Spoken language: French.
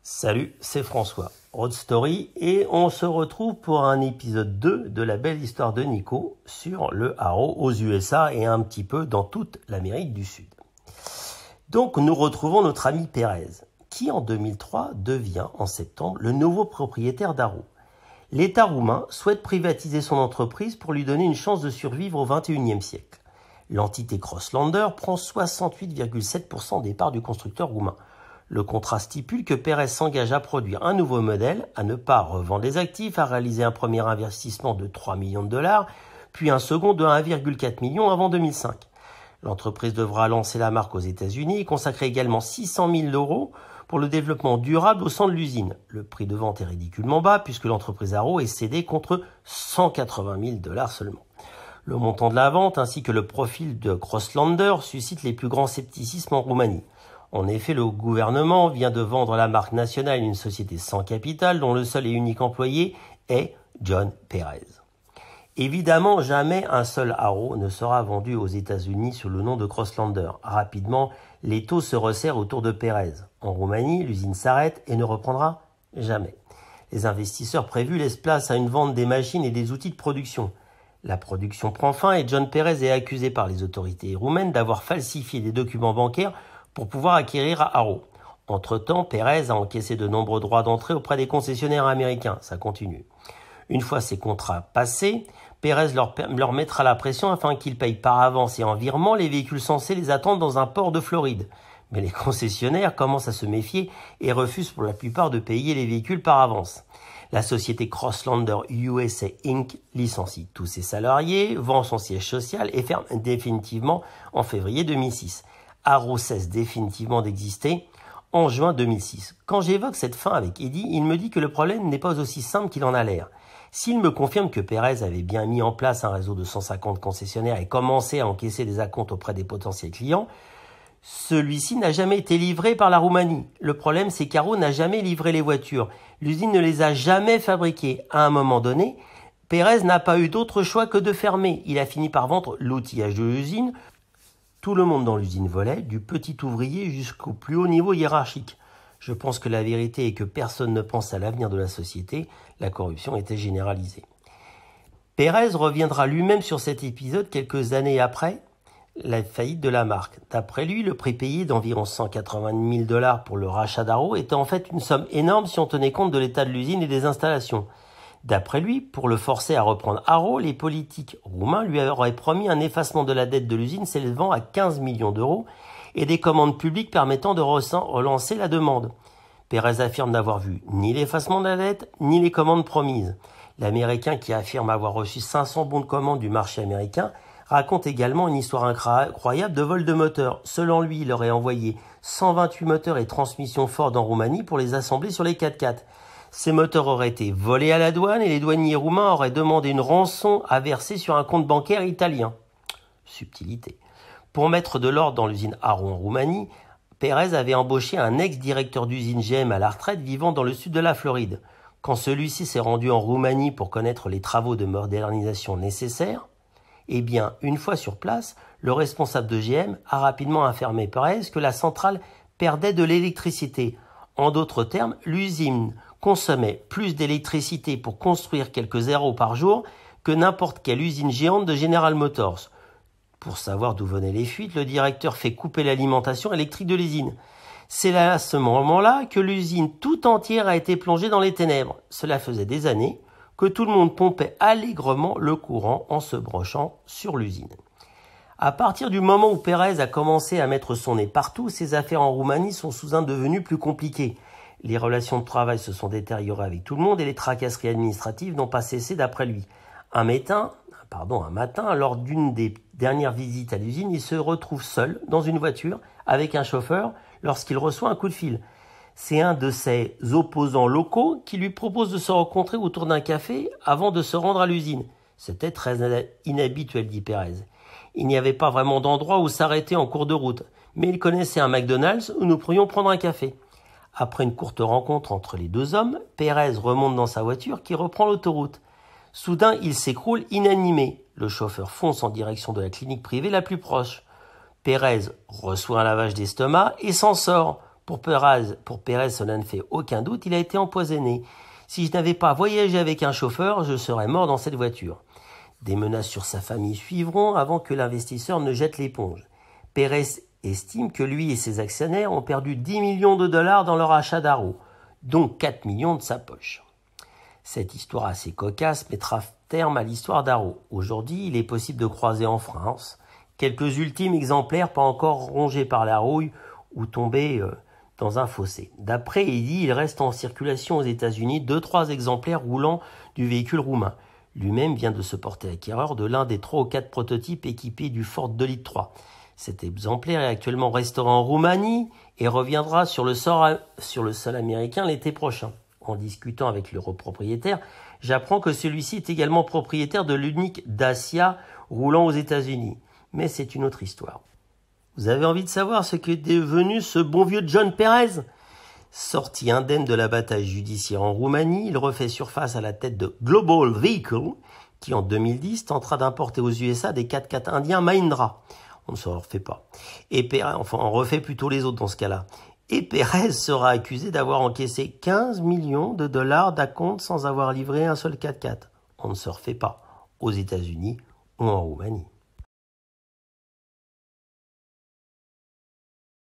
Salut, c'est François, Road Story, et on se retrouve pour un épisode 2 de la belle histoire de Nico sur le haro aux USA et un petit peu dans toute l'Amérique du Sud. Donc nous retrouvons notre ami Pérez, qui en 2003 devient en septembre le nouveau propriétaire d'Haro. L'État roumain souhaite privatiser son entreprise pour lui donner une chance de survivre au XXIe siècle. L'entité Crosslander prend 68,7% des parts du constructeur roumain. Le contrat stipule que Pérez s'engage à produire un nouveau modèle, à ne pas revendre les actifs, à réaliser un premier investissement de 3 millions de dollars, puis un second de 1,4 million avant 2005. L'entreprise devra lancer la marque aux États-Unis et consacrer également 600 000 € pour le développement durable au sein de l'usine. Le prix de vente est ridiculement bas puisque l'entreprise Haro est cédée contre 180 000 $ seulement. Le montant de la vente ainsi que le profil de Crosslander suscitent les plus grands scepticismes en Roumanie. En effet, le gouvernement vient de vendre la marque nationale à une société sans capital dont le seul et unique employé est John Pérez. Évidemment, jamais un seul haro ne sera vendu aux États-Unis sous le nom de Crosslander. Rapidement, l'étau se resserre autour de Pérez. En Roumanie, l'usine s'arrête et ne reprendra jamais. Les investisseurs prévus laissent place à une vente des machines et des outils de production. La production prend fin et John Pérez est accusé par les autorités roumaines d'avoir falsifié des documents bancaires pour pouvoir acquérir Haro. Entre-temps, Pérez a encaissé de nombreux droits d'entrée auprès des concessionnaires américains. Ça continue. Une fois ces contrats passés, Pérez leur mettra la pression afin qu'ils payent par avance et en virement les véhicules censés les attendre dans un port de Floride. Mais les concessionnaires commencent à se méfier et refusent pour la plupart de payer les véhicules par avance. La société Crosslander USA Inc. licencie tous ses salariés, vend son siège social et ferme définitivement en février 2006. Haro cesse définitivement d'exister en juin 2006. Quand j'évoque cette fin avec Eddie, il me dit que le problème n'est pas aussi simple qu'il en a l'air. S'il me confirme que Pérez avait bien mis en place un réseau de 150 concessionnaires et commencé à encaisser des acomptes auprès des potentiels clients, celui-ci n'a jamais été livré par la Roumanie. Le problème, c'est qu'Haro n'a jamais livré les voitures. L'usine ne les a jamais fabriquées. À un moment donné, Pérez n'a pas eu d'autre choix que de fermer. Il a fini par vendre l'outillage de l'usine. Tout le monde dans l'usine volait, du petit ouvrier jusqu'au plus haut niveau hiérarchique. Je pense que la vérité est que personne ne pense à l'avenir de la société. La corruption était généralisée. Pérez reviendra lui-même sur cet épisode quelques années après la faillite de la marque. D'après lui, le prix payé d'environ 180 000 $ pour le rachat d'Haro était en fait une somme énorme si on tenait compte de l'état de l'usine et des installations. D'après lui, pour le forcer à reprendre Haro, les politiques roumains lui auraient promis un effacement de la dette de l'usine s'élevant à 15 millions € et des commandes publiques permettant de relancer la demande. Pérez affirme n'avoir vu ni l'effacement de la dette, ni les commandes promises. L'Américain, qui affirme avoir reçu 500 bons de commande du marché américain, raconte également une histoire incroyable de vol de moteurs. Selon lui, il aurait envoyé 128 moteurs et transmissions Ford en Roumanie pour les assembler sur les 4x4. Ces moteurs auraient été volés à la douane et les douaniers roumains auraient demandé une rançon à verser sur un compte bancaire italien. Subtilité. Pour mettre de l'ordre dans l'usine Haro en Roumanie, Pérez avait embauché un ex-directeur d'usine GM à la retraite vivant dans le sud de la Floride. Quand celui-ci s'est rendu en Roumanie pour connaître les travaux de modernisation nécessaires, eh bien, une fois sur place, le responsable de GM a rapidement informé Pérez que la centrale perdait de l'électricité. En d'autres termes, l'usine consommait plus d'électricité pour construire quelques Haro par jour que n'importe quelle usine géante de General Motors. Pour savoir d'où venaient les fuites, le directeur fait couper l'alimentation électrique de l'usine. C'est à ce moment-là que l'usine tout entière a été plongée dans les ténèbres. Cela faisait des années que tout le monde pompait allègrement le courant en se branchant sur l'usine. À partir du moment où Pérez a commencé à mettre son nez partout, ses affaires en Roumanie sont soudain devenues plus compliquées. Les relations de travail se sont détériorées avec tout le monde et les tracasseries administratives n'ont pas cessé d'après lui. Un matin, lors d'une des dernières visites à l'usine, il se retrouve seul dans une voiture avec un chauffeur lorsqu'il reçoit un coup de fil. C'est un de ses opposants locaux qui lui propose de se rencontrer autour d'un café avant de se rendre à l'usine. C'était très inhabituel, dit Pérez. Il n'y avait pas vraiment d'endroit où s'arrêter en cours de route, mais il connaissait un McDonald's où nous pourrions prendre un café. Après une courte rencontre entre les deux hommes, Pérez remonte dans sa voiture qui reprend l'autoroute. Soudain, il s'écroule inanimé. Le chauffeur fonce en direction de la clinique privée la plus proche. Pérez reçoit un lavage d'estomac et s'en sort. Pour Pérez, cela ne fait aucun doute, il a été empoisonné. Si je n'avais pas voyagé avec un chauffeur, je serais mort dans cette voiture. Des menaces sur sa famille suivront avant que l'investisseur ne jette l'éponge. Pérez estime que lui et ses actionnaires ont perdu 10 millions de dollars dans leur achat d'Arrow, dont 4 millions de sa poche. Cette histoire assez cocasse mettra terme à l'histoire d'Arrow. Aujourd'hui, il est possible de croiser en France quelques ultimes exemplaires pas encore rongés par la rouille ou tombés dans un fossé. D'après Eddy, il reste en circulation aux États-Unis 2-3 exemplaires roulant du véhicule roumain. Lui-même vient de se porter acquéreur de l'un des 3 ou 4 prototypes équipés du Ford 2 litres 3. Cet exemplaire est actuellement restauré en Roumanie et reviendra sur le sol américain l'été prochain. En discutant avec le propriétaire, j'apprends que celui-ci est également propriétaire de l'unique Dacia roulant aux États-Unis. Mais c'est une autre histoire. Vous avez envie de savoir ce qu'est devenu ce bon vieux John Pérez ? Sorti indemne de la bataille judiciaire en Roumanie, il refait surface à la tête de Global Vehicle, qui en 2010 tentera d'importer aux USA des 4x4 indiens Mahindra. On ne s'en refait pas. On refait plutôt les autres dans ce cas-là. Et Pérez sera accusé d'avoir encaissé 15 millions de dollars d'acompte sans avoir livré un seul 4x4. On ne se refait pas aux États-Unis ou en Roumanie.